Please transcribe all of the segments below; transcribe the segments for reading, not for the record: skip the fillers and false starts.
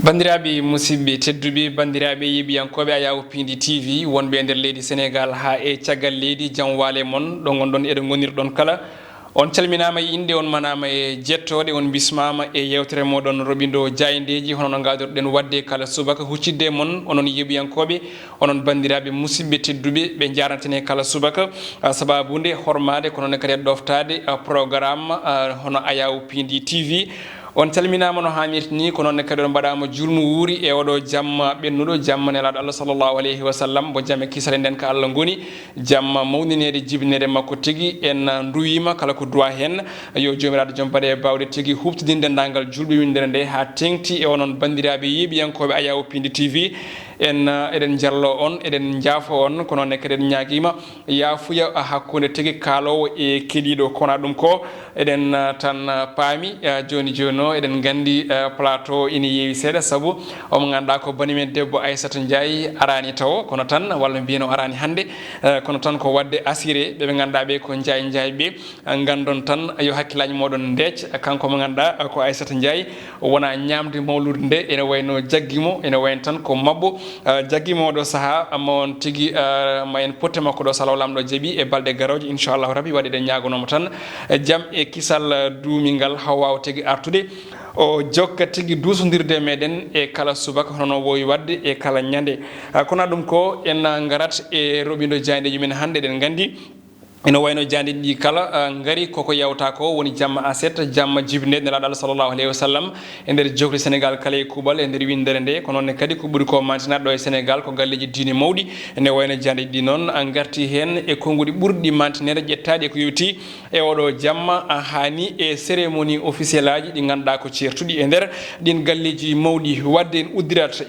Bandiraɓe musidɓe tedduɓe bandiraɓe yeɓiyankoɓe Ayaw Pindi TV wonɓe nder leydi Sénégal ha e caggal leydi jam waale mon ɗo gonɗon eɗo gonirɗon kala on calminama e inde on manama e jettode on bismama e yewtere moɗon roɓindo jayndeji hono no gadorɗen wadde kala subaka huccidde mon onon yeɓiyankoɓe onon bandiraɓe musidɓe tedduɓe ɓe jaratene kala subaka sababude hormade kono kadi ɗoftade programme hono Ayaw Pindi TV on calminama no hannirta ni ko noon kadi on mbaɗama julmu wuuri e oɗo jamma ɓennuɗo jamma nelaɗo Allah sallllahu alayhi wa sallam bo jamme kisale nden ko Allah goni jamma mawninede jibinede makko tigui en duwima kala ko duwa hen yo jomiraɗo joom baɗe bawɗe tigui huftidinde dendagal julɓe windere nde ha tengti e onon bandiraɓe yeɓiyankoɓe Ayaw Pindi TV en eɗen jallo on eɗen jaafo on ko noon kadi en ñaguima yafuya hakkude tigui kalowo e keeɗiɗo kona ɗum ko eɗen tan paami joni joni o eɗen gandi plateau ina yeewi seeɗa saabu omo ganduɗa ko banimen debbo Aissata Ndiaye arani taw kono tan walla mbiyano arani hande kono tan ko wadde assuré ɓeɓe ganduɗa ɓe ko Ndiaye ɓe gandon tan yo hakkillaji moɗon deec kanko mo ganduɗa ko Aissata Ndiaye wona ñamde mawlude nde ene wayno jagguimo ene wayno tan ko mabbo jagguimo ɗo saaha ma on tigui ma en potte makko ɗo salaw lamɗo jaaɓi e balɗe garoje inchallahu rabbi waɗi ɗen ñagonomo tan jaam e kisal duumingal haw wawa tigui artude o jokka tigui dusodirde meɗen e kala subaka hono wowi wadde e kala ñande kono ɗum ko en garat e roɓindo jayndeji men hande eɗen gandi ina wayno jandi ɗi kala ngari koko yawta ko woni jamma aset jamma jibinde nelaɗo Allah sallllahu alayhi wa sallam e nder jokri Sénégal kala e kuuɓal e nder windere nde ko noon kadi ko ɓuuri ko mantinaɗo e Sénégal ko galleji diine mawɗi ene wayno jandi ɗi noon garti hen e konguɗi ɓurɗi mantinede ƴettaɗi ko yewti e oɗo jamma hani e cérémonie officiel aji ɗi ganduɗa ko certuɗi e nder ɗin galleji mawɗi wadde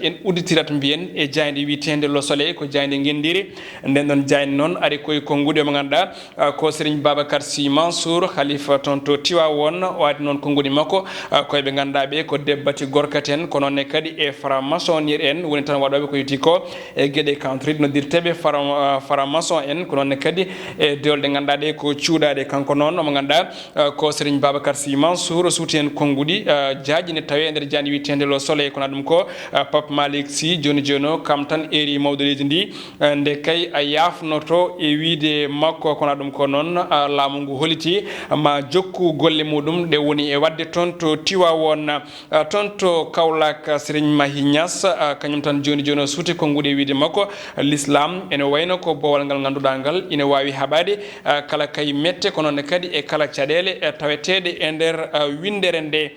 en udditirat mbiyen e jayde witede Le Soleil ko jayde gendiri nden ɗon jayde noon ari koye konguɗe mo ganduɗa ko Serigne Babacar Sy Mansour khalifa tonto Tiwawon wadi non ko ngoni makko koy be ganda be ko debbati gorkaten ko non kadi e franc-maçonnier en woni tan wadobe ko yiti ko e gede country no dirtebe franc-maçon en ko non kadi e dolde ganda de ko ciudade kanko non mo ganda ko Serigne Babacar Sy Mansour soutien kongudi jaaji ne tawe nder jani witende Le Soleil ko nadum ko Pape Malick Sy joni jono kam tan eri mawdoledi ndi nde kay a yafnoto e wiide makko ko ɗum ko noon laamu ngu holiti ma jokku golle muɗum ɗe woni e wadde toon to Tiwawon toon to Kaolack Serigne Mahi Niass kañum tan joni joni o suuti konguɗe wiide makko l'islam ene wayno ko bowal ngal ganduɗa ngal ina wawi haɓade kala kay mette ko noon kadi e kala caɗele tawetede e nder windere nde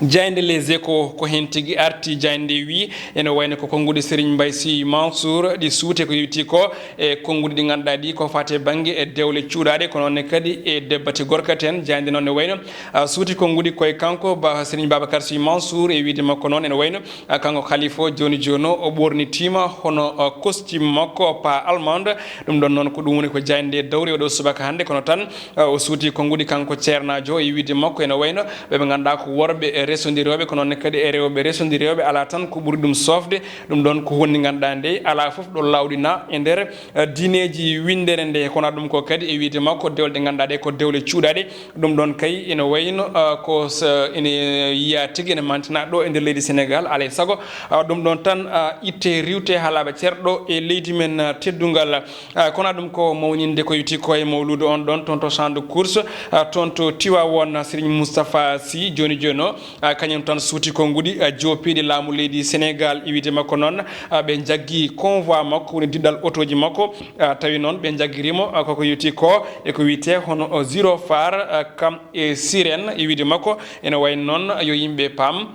jayde les échos ko hen tigui arti jayde wi ene wayno ko konguɗe Serigne Mbaye Sy Mansour ɗi suute ko yewti ko e konguɗe ɗi ganduɗa ɗi ko fate banggue e dewle cuuɗade ko noon kadi e debbati gorkaten jayde noon ne wayno suuti konguɗi koye kanko Serigne Babacar Sy Mansour e wiide makko noon ene wayno kanko khalifa joni joni o ɓornitima hono costume makko pa allemande ɗum ɗon noon ko ɗum woni ko jayde dawri oɗo subaka hande kono tan o suuti konguɗi kanko ceernajo e wiide makko ene wayno ɓeɓe ganduɗa ko worɓe resodiroɓe ko noon kadi e rewɓe resodiroɓe ala tan ko ɓuri ɗum sofde ɗum ɗon ko woni ganduɗa nde ala foof ɗo lawɗina e nder diineji windere nde kono ɗum ko kadi e wiide makko dewle ɗe ganduɗa ɗe ko dewle cuuɗaɗe ɗum ɗon kay ene wayno ko ene yiya tigui ene mantina ɗo e nder leydi Sénégal alay saago ɗum ɗon tan itte riwte haalaɓe cerɗo e leydi men teddugal kono ɗum ko mawninde ko yiti ko e mawlude on ɗon toon to champ de course toon to Tiwawon Serigne Moustapha Sy joni joni o kañum tan suuti konguɗi jopiɗi laamu leydi Sénégal e wiide makko noon ɓe jaggui convoi makko woni diɗɗal autoji makko tawi noon ɓe jagguirimo koko yewti ko e ko wiyete hono zéro phare kam e sirène e wiide makko ene wayno noon yo yimɓe paam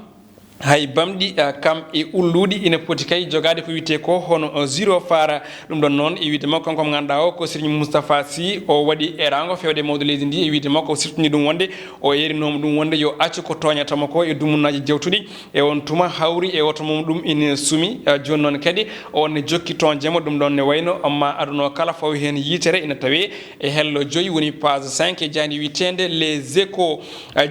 hay bamɗi kam e ulluɗi ina poti kay jogade ko wiyete ko hono zéro phare ɗum ɗon noon e wiide makko kanko mo ganduɗa o ko Serigne Moustapha Sy o waɗi erango fewde mawde leydi ndi e wiide makko o sirtini ɗum wonde o yerinoma ɗum wonde yo accu ko toñatamo ko e dumunnaji jewtuɗi e on tuma hawri e oto mum ɗum ina suumi joni noon kadi on ne jokki tonjemo ɗum ɗon ne wayno ma aduno kala fawi hen yitere ina tawe e hello joyi woni page 5 e jandi witende les échos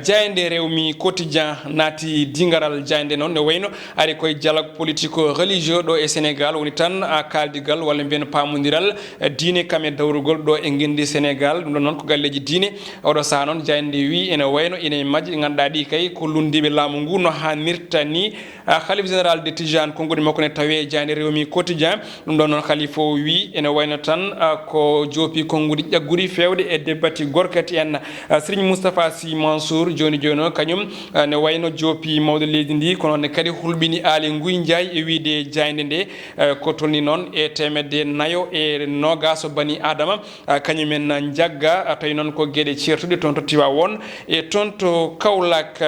jayde rewmi quotidien naati dingaral jayde jayande noon ne wayno ari koye dialogue politico religieux ɗo e Sénégal woni tan kaldigal walla mbiyen pamodiral diine kam e dawrugol ɗo e guendi Sénégal ɗum ɗon noon ko galleji diine oɗo saaha noon jayande wi ene wayno ine majji ganduɗa ɗi kay ko lundiɓe laamu ngu no hannirta ni khalife général de Tijane konngudi makko ne tawe jayande Rewmi quotidien ɗum ɗon noon khalife o wi ene wayno tan ko joopi konngudi ƴagguri fewde e débbati gorkati en Serigne Moustapha Sy Mansour joni o kañum ne wayno joopi mawde leydi ndi kono ne kadi hulɓini aali Nguy Ndiaye e wiide jayande nde ko tolni noon e temedde nayo e nogaso bani adama kañumen jagga tawi noon ko gueɗe certuɗe toon to Tivaouane e toon to Kaolack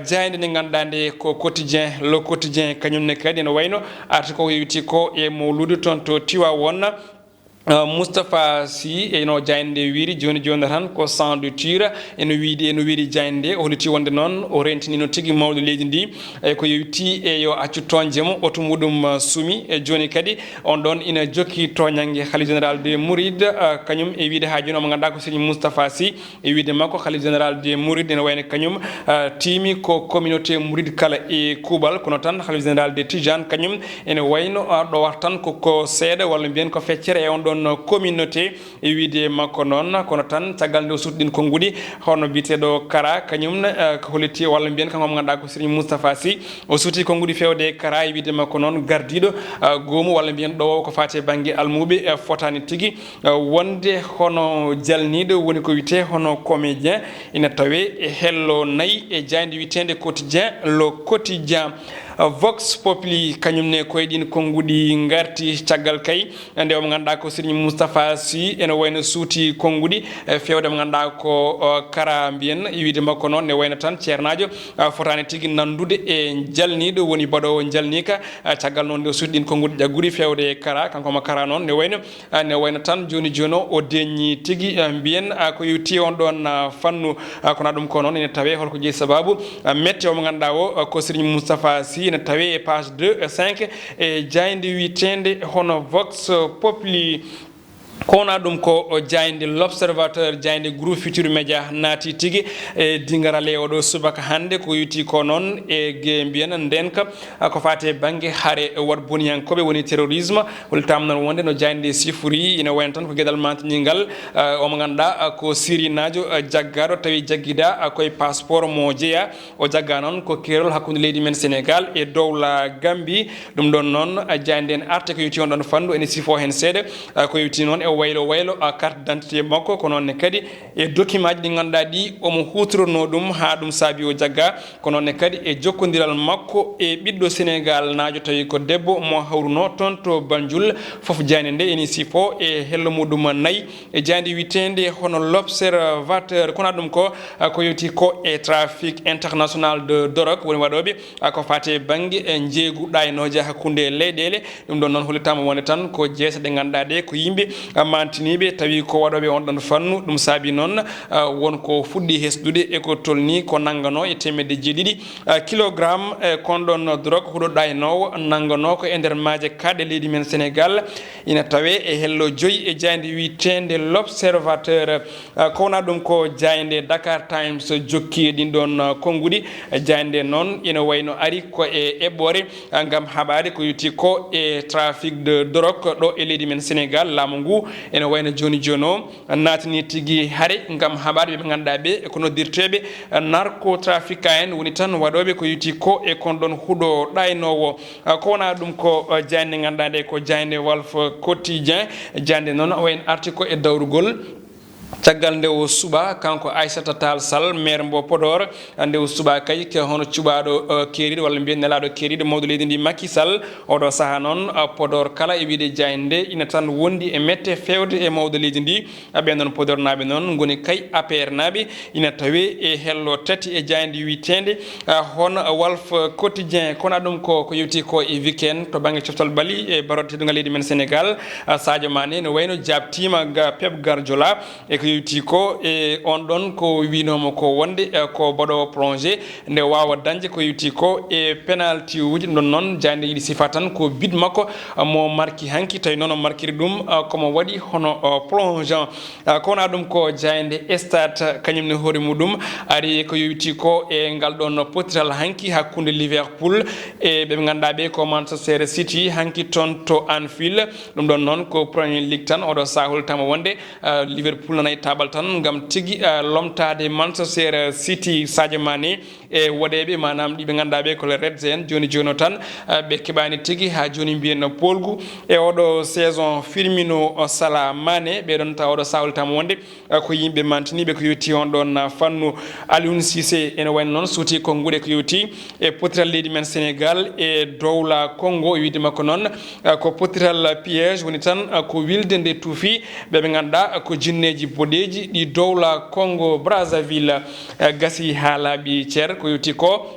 jayande nde ganduɗa nde ko quotidien le quotidien kañumne kadi ene wayno arti ko yewti ko e mawlude toon to Tivaouane Moustapha Sy eno jayande wiiri joni tan ko sans de tir eno wiiri jayande o holiti wonde noon o rentini no tigui mawde leydi ndi ko yewti e yo accu toñjemo oto muɗum sumi e joni kadi on ɗon ina jokki toñangue khalife général des mourides kañum e wiide ha joni omo ganduɗa ko Serigne Moustapha Sy e wiide makko khalife général des mourides ene wayno kañum timi ko communauté mouride kala e kuuɓal kono tan khalife général de Tijane kañum ene wayno ɗo war tan koko seeɗa walla mbiyen ko feccere e on ɗon communauté e wiide makko noon kono tan caggal nde o sutɗin konngudi hono biteɗo Kara kañum ko holiti walla mbiyen kanko mo ganduɗa ko Serigne Moustapha Sy o suuti konngudi fewde Kara e wiide makko noon gardiɗo goomu walla mbiyen ɗo ko fate banggue almuɓe fotani tigui wonde hono jalniɗo woni ko wiyete hono comédien ina tawe e hello nayyi e jayde witende quotidien le quotidien Vox Populi kañumne koye ɗin konngudi garti caggal kay nde o mo ganduɗa ko Serigne Moustapha Sy ene wayno suuti konngudi fewde mo ganduɗa ko Kara mbiyen e wiide makko noon ne wayno tan ceernajo fotani tigui nandude e jalniɗo woni baɗowo jalnika caggal noon nde o suuti ɗin konngudi ƴagguri fewde Kara kanko Kara noon ne wayno tan joni o deññi tigui mbiyen ko yewti on ɗon fannu kono ɗum ko noon ene tawe holko jeeyi sababu mette o mo ganduɗa o ko Serigne Moustapha Sy ene tawe e page 2 et 5 e jayde witende hono Vox Populi kowona ɗum ko jayde l'observateur jayde groupe Futurs Médias naati tigui e dingarale oɗo subaka hande ko yiti ko noon e gue mbiyen ndenka ko fate banggue haare wat boniyankoɓe woni terrorisme holtama noon wonde no jayde sifori ina wayno tan ko gueɗal mantiñigal omo ganduɗa ko sirinajo jaggaɗo tawi jagguiɗa koye passeport mo jeeya o jagga noon ko kerol hakkude leydi men Sénégal e dowla Gambie ɗum ɗon noon jayde en arte ko yewti on ɗon fandu ene sifo hen seeɗa ko yewti noon e waylo carte d'identité makko ko noon ne kadi e document ji ɗi ganduɗa ɗi omo hutorno ɗum ha ɗum saabi o jagga ko noon ne kadi e jokkodiral makko e ɓiɗɗo Sénégal najo tawi ko debbo mo hawruno toon to Banjul foof jayde nde eni sifo e hello muɗum nayyi e jayde witende hono l'observateur kono ɗum ko yewti ko e trafic international de drogue woni waɗoɓe ko fate banggue e jeeygu ɗaynoje hakkude leyɗele ɗum ɗon noon hollitama wonde tan ko jeese ɗe ganduɗa ɗe ko yimɓe mantiniɓe tawi ko waɗoɓe on ɗon fannu ɗum saabi noon wonko fuɗɗi hesdude eko tolni ko nangano e temedde jeeɗiɗi kilogramme kon ɗon drogue huɗo ɗaynowo nangano ko e nder maaje kaɗe leydi men Sénégal ina tawe e hello joyi e jayde witende l'observateur ko wona ɗum ko jayde Dakar Times jokki ɗin ɗon konngudi jayde noon ina wayno ari ko e eɓɓore gam haɓade ko yewti ko e trafic de drogue ɗo e leydi men Sénégal laamu ngu ene wayno joni o natini tigui haare gam haɓade ɓe ganduɗa ɓe ko noddirteɓe narcotrafica en woni tan waɗoɓe ko yewti ko e kon ɗon huuɗo ɗaynowo ko wona ɗum ko jayde ganduɗa nde ko jayde Walf Quotidien jayde noon o en arti ko e dawrugol caggal nde o suɓa kanko Aissata Tall Sall maire mbo Podor nde o suɓa kay ko hono cuɓaɗo keeriɗo walla mbiyen nelaɗo keeriɗo mawdo leydi ndi Macky Sall oɗo saaha noon Podor kala e wiide jayde ina tan wondi e mette fewde e mawdo leydi ndi ɓen noon Podor naɓe noon goni kay APR naɓe ina tawe e hello tati e jayde witende hono Walf Quotidien kono ɗum ko yewti ko e weekend to banggue coftal bali e baroteɗogal leydi men Sénégal Sadio Mané no wayno jabtima ga Pep Guardiola e ko yewti ko e on ɗon ko winoma ko wonde ko baɗowo plongé nde wawa dañde ko yewti ko e penalty uji ɗum ɗon noon jande yiɗi sifa tan ko bid makko mo marki hanki tawi noon o markiri ɗum komo waɗi hono plongeant ko wona ɗum ko jayde stade kañumne hoore muɗum ari ko yewti ko e ngal ɗon potiral hanki hakkude Liverpool e ɓe ganduɗa ɓe ko Manchester City hanki toon to Anfield ɗum ɗon noon ko Premier League tan oɗo sahol tama wonde Liverpool nanayi tabal tan gam tigui lomtade Manchester City Sadio Mané e woɗeɓe manam ɗiɓe ganduɗa ɓe ko le Reds en joni joni tan ɓe keɓani tigui ha joni mbiyen polgu e oɗo saison Firmino Salah Mané ɓeɗon taw oɗo sahol tama wonde ko yimɓe mantiniɓe ko yetti on ɗon fannu Aliou Cissé ene wayno noon suuti konguɗe ko yetti e potiral leydi men Sénégal e dowla Congo e wiide makko noon ko potiral piège woni tan ko wilde nde tuufi ɓeɓe ganduɗa ko jinneji boɗeji ɗi dowla Congo Brazzaville gasi ha laaɓi ceer ko yetti ko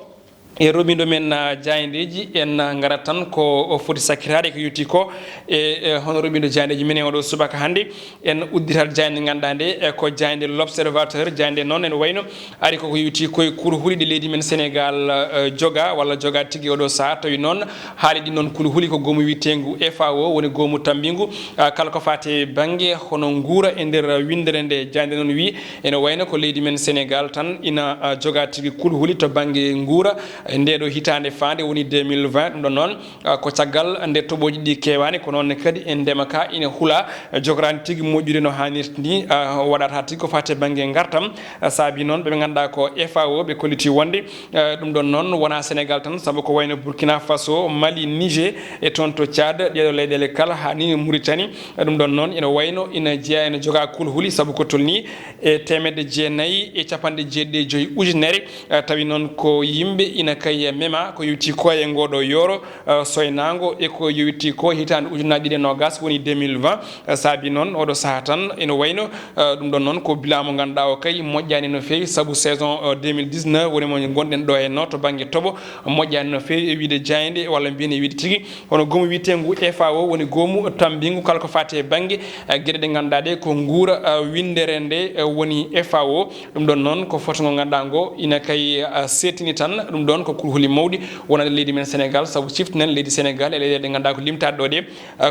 e robindo men jayndeji en garat tan ko foti sakkirade ko yetti ko e hono robindo jayndeji minen oɗo subaka hande en udditat jayde ganduɗa nde ko jayde l'observateur jayde noon en wayno ari koko yetti koye kuluhuli ɗi leydi men Sénégal joga walla joga tigui oɗo saaha tawi noon haali ɗi noon kuluhuli ko goomu witengu FAO woni goomu tambingu kala ko fate banggue hono guura e nder windere nde jayde noon wi ene wayno ko leydi men Sénégal tan ina joga tigui kuluhuli to banggue guura ndeɗo hitande fande woni 2020 ɗum ɗon noon ko caggal nde toɓoji ɗi kewani ko noon kadi en ndema ka ina huula jogorani tigui moƴƴude no hannirta ni waɗata tigui ko fate banggue gartam saabi noon ɓe ganduɗa ko FAO ɓe kolliti wonde ɗum ɗon noon wona Sénégal tan saabu ko wayno Burkina Faso Mali Niger e toon to Tchad ɗeɗo leyɗele kala hani Mauritanie ɗum ɗon noon ina wayno ina jeeya ina joga kulhuli saabu ko tolni e temedde jeenayyi e capanɗe jeeɗiɗi ujunere tawi noon ko yimɓe ina kay mema ko yetti ko e ngoɗo yoro soynago e ko yetti ko hitande ujunaji ɗiɗi e nogas woni 2020 saabi noon oɗo saaha tan ene wayno ɗum ɗon noon ko bilan mo ganduɗa o kay moƴƴani no fewi saabu saison 2019 woni mo gonɗen ɗo henno to banggue tooɓo moƴƴani no fewi e wiide jayde walla mbiyen e wiide tigui hono goomu witengu FAO woni goomu tambingu kala ko fate e banggue gueɗe ɗe ganduɗa ɗe ko guura windere nde woni FAO ɗum ɗon noon ko foto ngo ganduɗa ngo ina kay setini tan ɗum ɗon ko kulhuli mawɗi wonande leydi men Sénégal saabu ciftanen leydi Sénégal e leyɗele ɗe ganduɗa ko limtade ɗo ɗe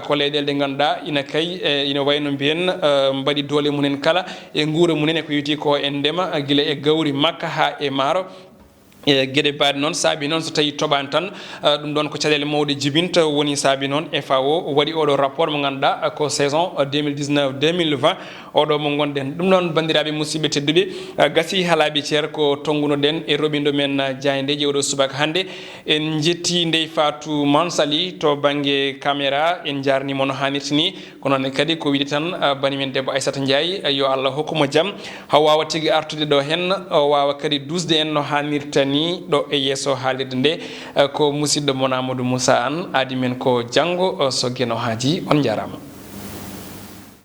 ko leyɗele ɗe ganduɗa ina kay ina wayno mbiyen mbaɗi doole munen kala e guura munen e ko yetti ko e ndema guila e gawri makka ha e maaro e gueɗe baɗe noon saabi noon so tawi toɓani tan ɗum ɗon ko caɗele mawɗe jibinta woni saabi noon FAO waɗi oɗo rapport mo ganduɗa ko saison 2019 2020 oɗo mo gonɗen ɗum noon bandiraɓe musidɓe tedduɓe gasi haalaɓe ceer ko tongunoɗen e roɓindo men jayndeji oɗo subaka hande en jetti Ndeye Fatou Mansali to banggue caméra en jarnimo no hannirta ni ko noon kadi ko wiide tan banimen debbo Aissata Ndiaye yo Allah hokkumo jaam ha wawa tigui artude ɗo hen o wawa kadi dusde en no hannirta ni ɗo e yesso haalirde nde ko musidɗo mon Amadou Moussa Anne adi men ko janggo so gueno haaji on jarama.